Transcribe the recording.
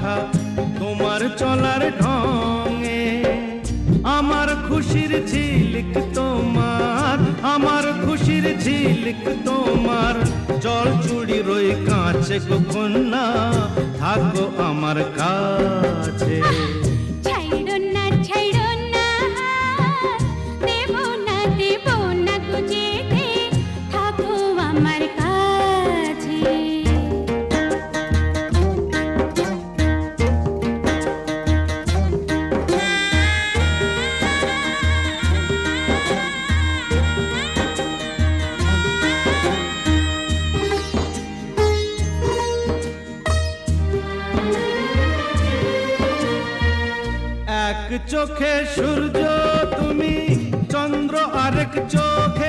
মাখা তোমার চলার ঢঙে। আমার খুশির ঝিলিক তোমার, আমার খুশির ঝিলিক তোমার, জল চুড়ি রই কাছে কখন না থাকো আমার কাছে। ছাইড়ো না ছাইড়ো না, দেব না দেব না গো যেতে, থাকো আমার কাছে। এক চোখে সূর্য তুমি, চন্দ্র আরেক চোখে